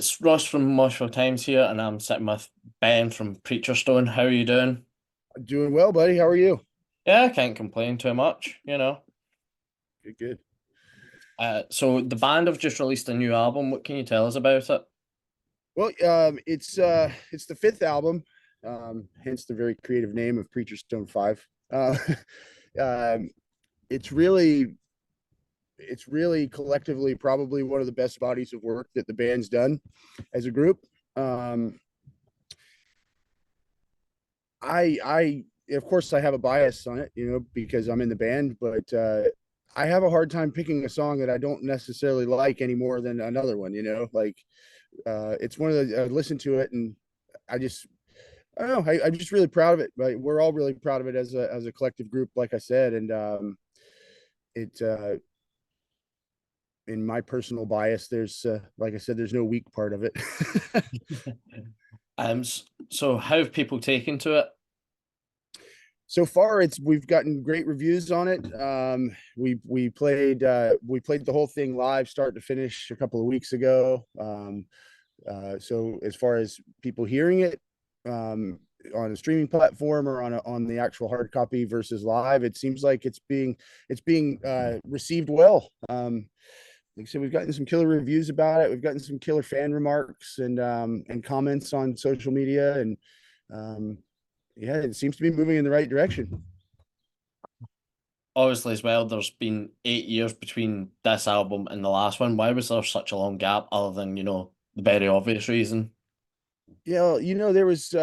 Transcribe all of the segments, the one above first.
It's Ross from Moshville Times here, and I'm sitting with Ben from Preacher Stone. How are you doing? Doing well, buddy. How are you? Yeah, I can't complain too much. Good, good. So the band have just released a new album. What can you tell us about it? Well, it's the fifth album, hence the very creative name of Preacher Stone Five. Um, it's really it's really collectively probably one of the best bodies of work that the band's done as a group. Um, I of course I have a bias on it, because I'm in the band, but I have a hard time picking a song that I don't necessarily like any more than another one. Like it's one of the I listen to it and I just I don't know. I'm just really proud of it. Right? We're all really proud of it as a collective group, like I said, and it in my personal bias, there's like I said, there's no weak part of it. So how have people taken to it? So far, we've gotten great reviews on it. We played the whole thing live, start to finish, a couple of weeks ago. So as far as people hearing it, on a streaming platform or on the actual hard copy versus live, it seems like it's being received well. Like I said, we've gotten some killer reviews about it. We've gotten some killer fan remarks and comments on social media, and um, yeah, it seems to be moving in the right direction. Obviously, as well, there's been 8 years between this album and the last one. Why was there such a long gap, other than, the very obvious reason? Yeah, there was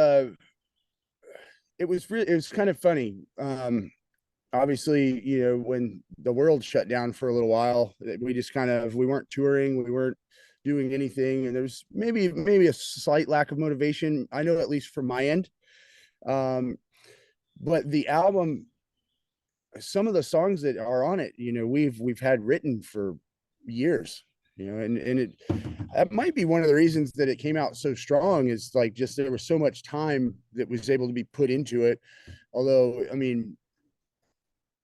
it was kind of funny. Obviously, when the world shut down for a little while, we just we weren't touring, we weren't doing anything, and there's maybe a slight lack of motivation. I know, at least from my end. Um, but the album, some of the songs that are on it, we've had written for years, and that might be one of the reasons that it came out so strong, is like just there was so much time that was able to be put into it. Although, I mean,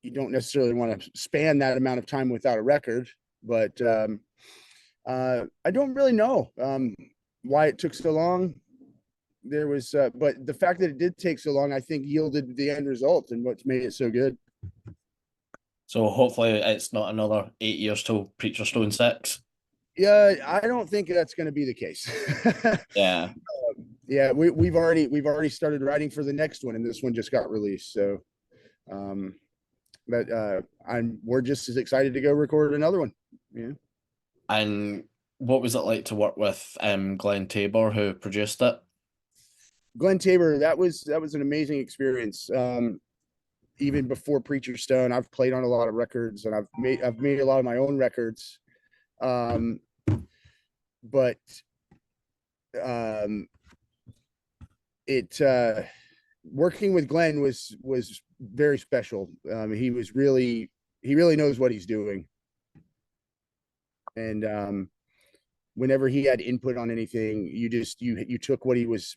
you don't necessarily want to span that amount of time without a record, but I don't really know why it took so long. But the fact that it did take so long, I think, yielded the end result and what's made it so good. So hopefully it's not another 8 years till Preacher Stone 6. Yeah, I don't think that's going to be the case. Yeah. Yeah, we've already started writing for the next one, and this one just got released. So, um, but we're just as excited to go record another one. Yeah. And what was it like to work with Glenn Tabor, who produced it? Glenn Tabor, that was an amazing experience. Even before Preacher Stone, I've played on a lot of records, and I've made a lot of my own records. Um, but um, it Working with Glenn was very special. He really knows what he's doing, and whenever he had input on anything, you took what he was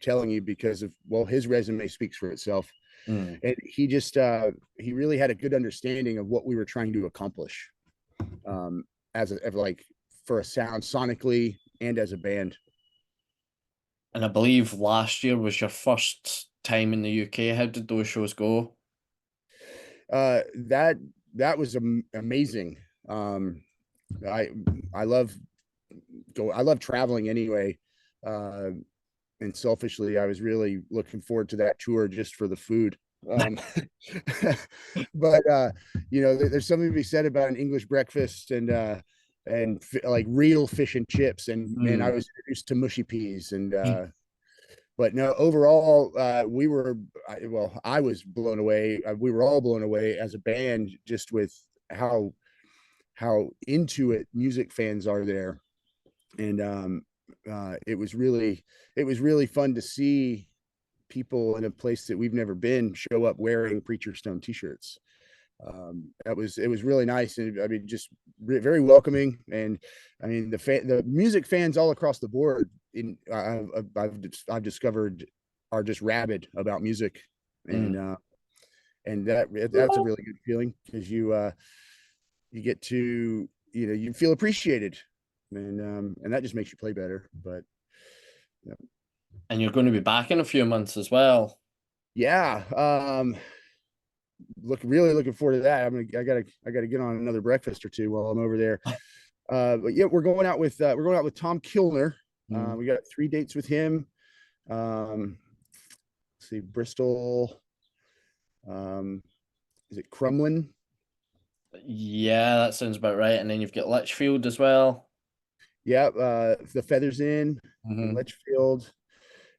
telling you, because of, well, his resume speaks for itself. Mm. And he really had a good understanding of what we were trying to accomplish, like, for a sound, sonically, and as a band. And I believe last year was your first time in the UK. How did those shows go? That was amazing. I I love I love traveling anyway. Uh, and selfishly, I was really looking forward to that tour just for the food. Um, but there's something to be said about an English breakfast and like real fish and chips, and I Mm. was introduced to mushy peas, and but no, overall, I was blown away. We were all blown away as a band, just with how into it music fans are there. And it was really fun to see people in a place that we've never been show up wearing Preacher Stone t-shirts. It was really nice, and I mean, just very welcoming. And I mean, the music fans all across the board, I've discovered, are just rabid about music. Mm. And that's a really good feeling, because you get to, you feel appreciated. and that just makes you play better. But yeah, And you're going to be back in a few months as well. yeah. Really looking forward to that. I gotta get on another breakfast or two while I'm over there. But yeah, we're going out with Tom Kilner. Mm. We got 3 dates with him. Let's see, Bristol. Um, is it Crumlin? Yeah, that sounds about right. And then you've got Litchfield as well. Yeah, the Feathers Inn in Hmm. Litchfield.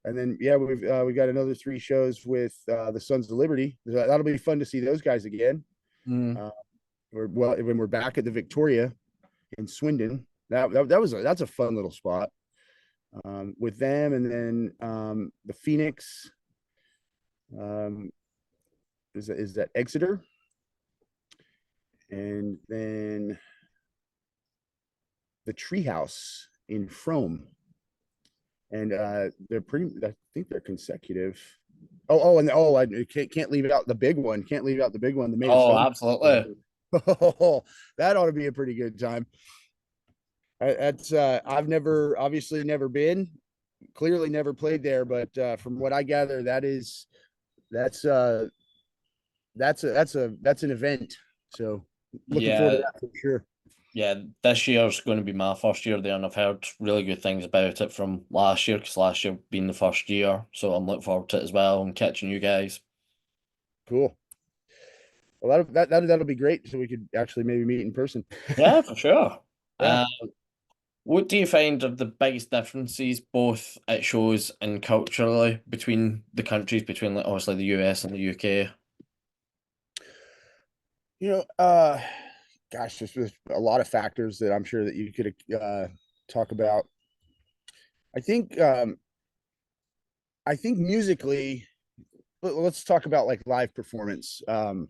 And then yeah, we got another 3 shows with the Sons of Liberty. That'll be fun to see those guys again. Mm. Uh, when we're back at the Victoria in Swindon. That's a fun little spot with them, and then the Phoenix. Um, is that Exeter, and then the Treehouse in Frome, and they're pretty. I think they're consecutive. I can't leave out the big one. Can't leave out the big one. The Made of Oh, Stone. absolutely. Oh, that ought to be a pretty good time. That's I've obviously never been, clearly never played there, but from what I gather, that's uh that's an event. So looking forward to Yeah, that for sure. yeah. This year's going to be my first year there, and I've heard really good things about it from last year because last year being the first year. So I'm looking forward to it as well and catching you guys. Cool. Well, that'll be great. So we could actually maybe meet in person. Yeah, for sure. Yeah. Uh, what do you find are the biggest differences, both at shows and culturally, between the countries, between like obviously the US and the UK? You know, gosh, there's a lot of factors that I'm sure that you could talk about. I think um, I think musically, let's talk about like live performance. The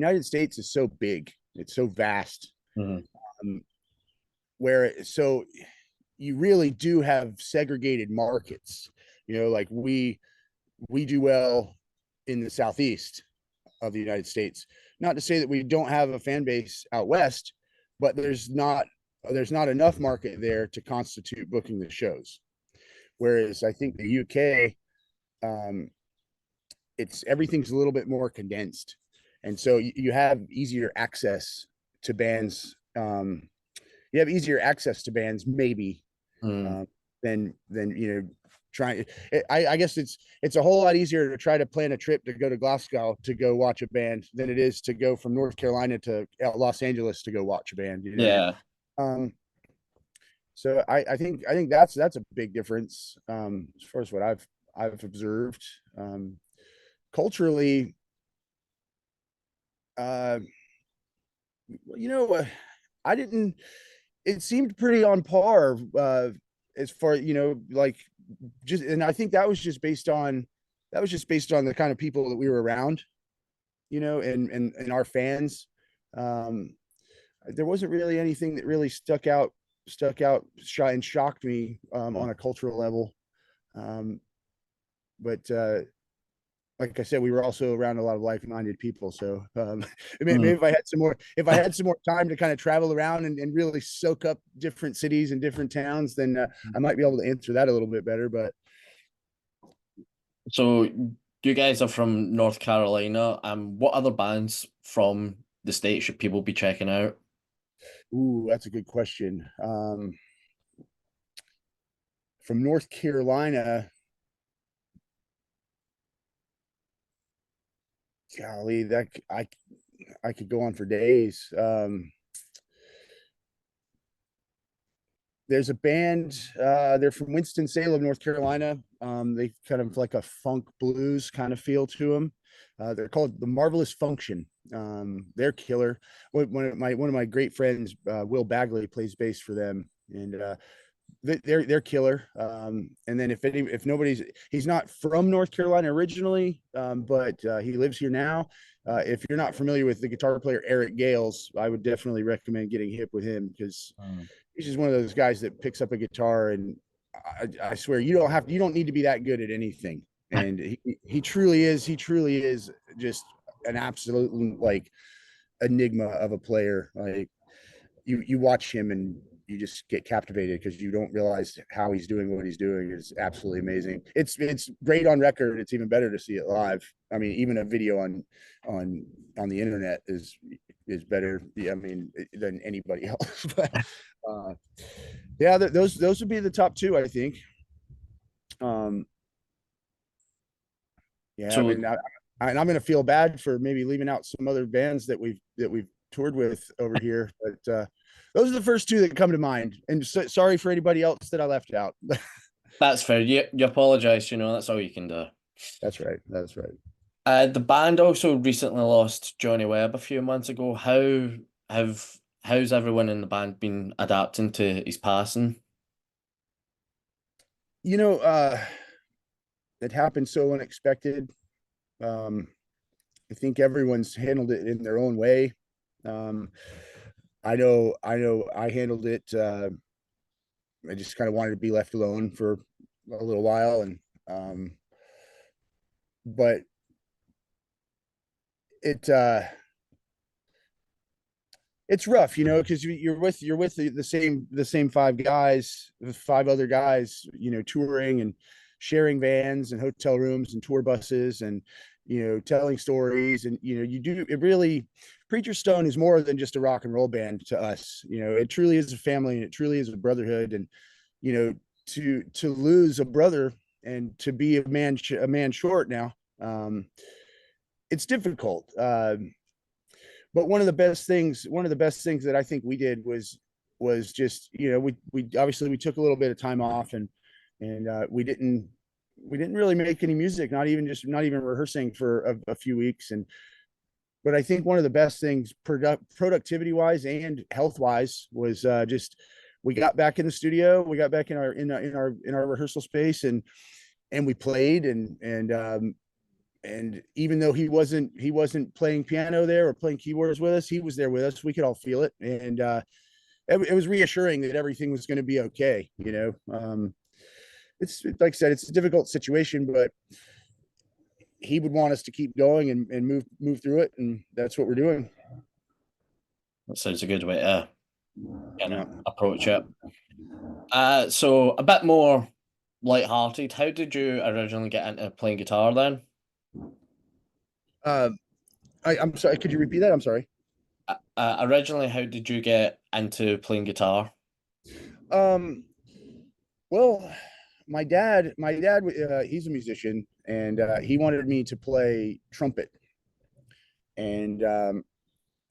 United States is so big, it's so vast. Hmm. Um, where so you really do have segregated markets. Like we do well in the southeast of the United States. Not to say that we don't have a fan base out west, but there's not enough market there to constitute booking the shows. Whereas I think the UK, um, it's everything's a little bit more condensed, and so you have easier access to bands. You have easier access to bands, maybe, Mm. um, than trying. I guess it's a whole lot easier to try to plan a trip to go to Glasgow to go watch a band than it is to go from North Carolina to Los Angeles to go watch a band. Yeah. Um, so I think that's a big difference as far as what I've observed. Culturally, uh, you know, uh, I didn't. It seemed pretty on par as far like just, and I think that was just based on the kind of people that we were around, and our fans. Um, there wasn't really anything that really and shocked me on a cultural level. Um, but like I said, we were also around a lot of like-minded people. So maybe Mm. if I had some more time to kind of travel around and really soak up different cities and different towns, then I might be able to answer that a little bit better. But So you guys are from North Carolina. What other bands from the state should people be checking out? ooh, that's a good question. From North Carolina, golly, that I could go on for days. There's a band. They're from Winston-Salem, North Carolina. They kind of like a funk blues kind of feel to them. They're called the Marvelous Function. They're killer. One of my great friends, Will Bagley, plays bass for them, and they're killer. And then if nobody's he's not from North Carolina originally, but he lives here now. If you're not familiar with the guitar player Eric Gales, I would definitely recommend getting hip with him because Mm. he's just one of those guys that picks up a guitar and I swear you don't need to be that good at anything. And he truly is. He truly is just an absolute like enigma of a player. Like you watch him and you just get captivated because you don't realize how he's doing what he's doing is absolutely amazing. It's great on record. It's even better to see it live. I mean, even a video on on the internet is better. I mean, than anybody else. But yeah, those would be the top two, I think. Um, yeah, I So mean, and I'm going to feel bad for maybe leaving out some other bands that we've toured with over here, but those are the first two that come to mind. And sorry for anybody else that I left out. that's fair. You apologize, you know, that's all you can do. That's right. That's right. The band also recently lost Johnny Webb a few months ago. Have how's everyone in the band been adapting to his passing? You know, it happened so unexpected. Um, I think everyone's handled it in their own way. Um, I know I handled it. I just kind of wanted to be left alone for a little while, and um, but it it's rough, you know, because you're with the same five guys, the five other guys, you know, touring and sharing vans and hotel rooms and tour buses and telling stories, and you do it really. Preacher Stone is more than just a rock and roll band to us. You know, it truly is a family, and it truly is a brotherhood. And you know, to lose a brother and to be a man short now, it's difficult. But one of the best things that I think we did was just we obviously we took a little bit of time off, and we didn't really make any music, not even rehearsing for a few weeks. And but I think one of the best things productivity wise and health wise was just we got back in the studio, we got back in our rehearsal space, and we played, and even though he wasn't playing piano there or playing keyboards with us, he was there with us. We could all feel it, and it was reassuring that everything was going to be okay. It's like I said, it's a difficult situation, but he would want us to keep going and move through it, and that's what we're doing. That sounds a good way to kind Yeah. of approach it. So a bit more light-hearted. How did you originally get into playing guitar then? Uh, I'm sorry. Could you repeat that? I'm sorry. Originally, how did you get into playing guitar? Um, well, he's a musician, and he wanted me to play trumpet. And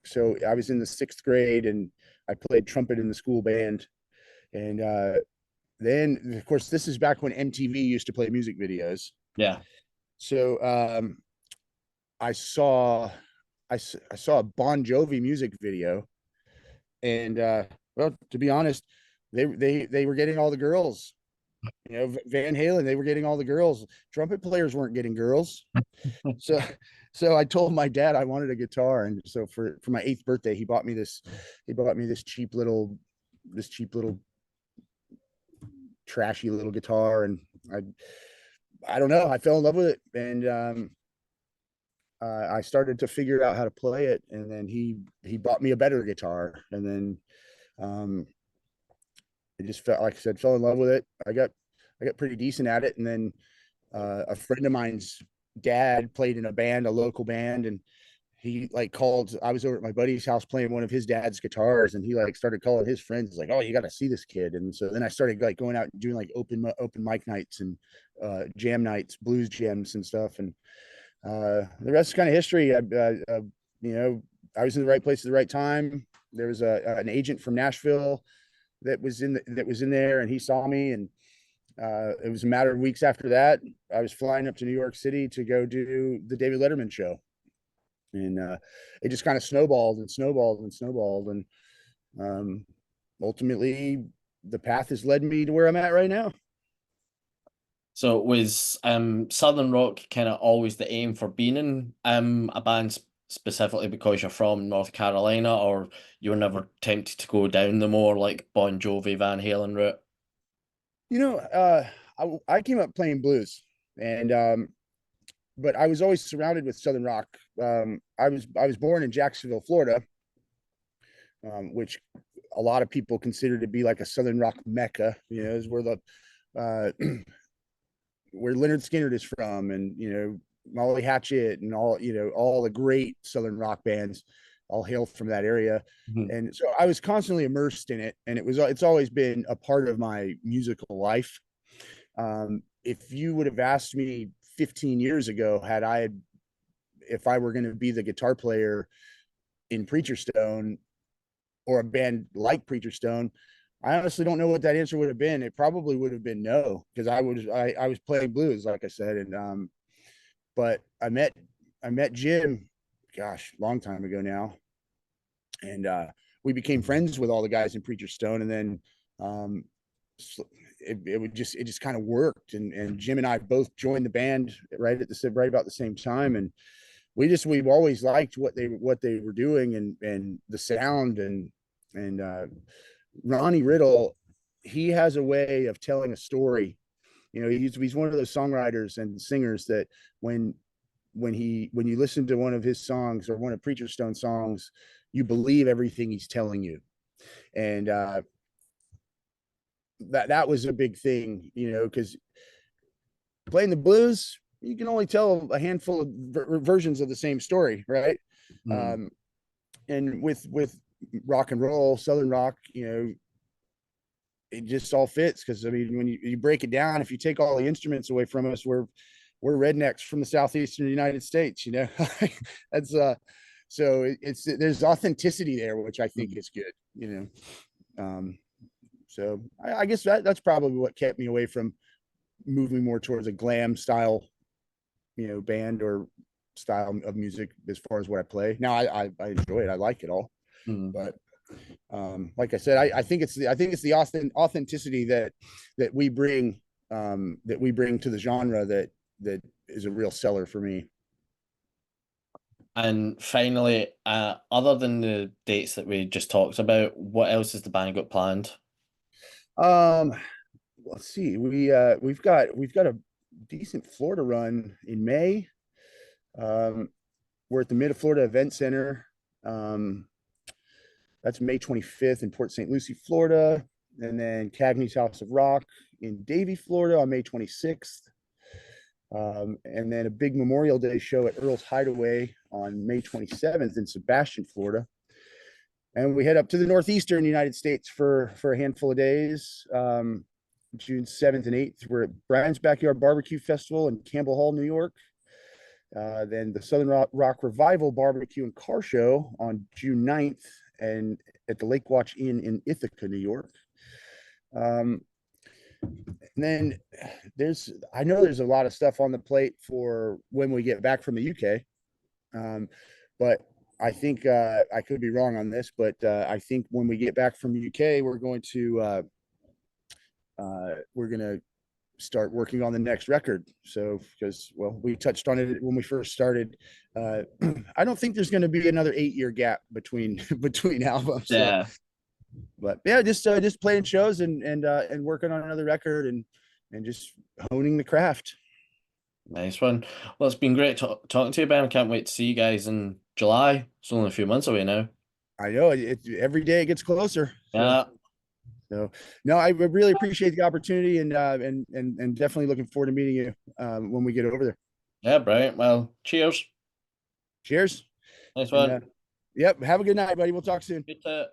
so I was in the sixth grade, and I played trumpet in the school band. And then, of course, this is back when MTV used to play music videos. Yeah. So I saw I saw a Bon Jovi music video, and well, to be honest, they were getting all the girls. You know, Van Halen, they were getting all the girls. Trumpet players weren't getting girls. So I told my dad I wanted a guitar, and so for my 8th birthday, he bought me this cheap little trashy little guitar, and I don't know, I fell in love with it, and I started to figure out how to play it, and then he bought me a better guitar, and then um, it just felt like I said, fell in love with it. I got pretty decent at it, and then a friend of mine's dad played in a band, a local band, and he like called. I was over at my buddy's house playing one of his dad's guitars, and he like started calling his friends, like, "Oh, you got to see this kid." And so then I started like going out and doing like open mic nights and jam nights, blues jams and stuff, and the rest is kind of history. You know, I was in the right place at the right time. There was an agent from Nashville that was in there, and he saw me, and it was a matter of weeks after that. I was flying up to New York City to go do the David Letterman show, and it just kind of snowballed and snowballed and snowballed, and ultimately the path has led me to where I'm at right now. So was Southern rock kind of always the aim for being in a band specifically because you're from North Carolina, or you were never tempted to go down the more like Bon Jovi, Van Halen route? You know, I came up playing blues, and but I was always surrounded with Southern rock. I was born in Jacksonville, Florida, which a lot of people consider to be like a Southern rock mecca. You know, is where the uh, where Leonard Skinner is from, and Molly Hatchet and all the great Southern rock bands all hail from that area. Mhm. And so I was constantly immersed in it, and it's always been a part of my musical life. If you would have asked me 15 years ago, if I were going to be the guitar player in Preacher Stone or a band like Preacher Stone, I honestly don't know what that answer would have been. It probably would have been no, because I was playing blues, like I said, and but I met Jim, gosh, long time ago now, and we became friends with all the guys in Preacher Stone, and then um, it just kind of worked, and Jim and I both joined the band right about the same time, and we've always liked what they were doing, and the sound, and Ronnie Riddle, he has a way of telling a story. He's one of those songwriters and singers that when you listen to one of his songs or one of Preacher Stone songs, you believe everything he's telling you. And that was a big thing, because playing the blues, you can only tell a handful of versions of the same story, right? Mhm. Um, and with rock and roll, Southern rock, it just all fits, because I mean, when you break it down, if you take all the instruments away from us, we're rednecks from the southeastern United States. That's so it's there's authenticity there, which I think Mhm. is good. Um, so I guess that's probably what kept me away from moving more towards a glam style, band or style of music as far as what I play. Now I enjoy it. I like it all, Mhm. but like I said, I think it's the authenticity that we bring to the genre that is a real seller for me. And finally, other than the dates that we just talked about, what else has the band got planned? Um, let's see. We've got a decent Florida run in May. Um, we're at the Mid Florida Event Center. Um, that's May 25th in Port St. Lucie, Florida, and then Cagney's House of Rock in Davie, Florida on May 26th. And then a big Memorial Day show at Earl's Hideaway on May 27th in Sebastian, Florida. And we head up to the northeastern United States for a handful of days. June 7th and 8th, we're at Brian's Backyard Barbecue Festival in Campbell Hall, New York. Then the Southern Rock Revival Barbecue and Car Show on June 9th, and at the Lake Watch Inn in Ithaca, New York. Um, and then I know there's a lot of stuff on the plate for when we get back from the UK. But I think I could be wrong on this, but I think when we get back from UK, we're going to start working on the next record. So, because we touched on it when we first started. I don't think there's going to be another 8-year gap between between albums. So, Yeah, but yeah, just playing shows and working on another record and just honing the craft. nice one. Well, it's been great talking to you, Ben. I can't wait to see you guys in July. It's only a few months away now. I know every day it gets closer. So. Yeah, So no, I really appreciate the opportunity and definitely looking forward to meeting you when we get over there. yeah, brilliant. Well, cheers. Cheers. Nice And one. yep, have a good night, buddy. We'll talk soon. Good to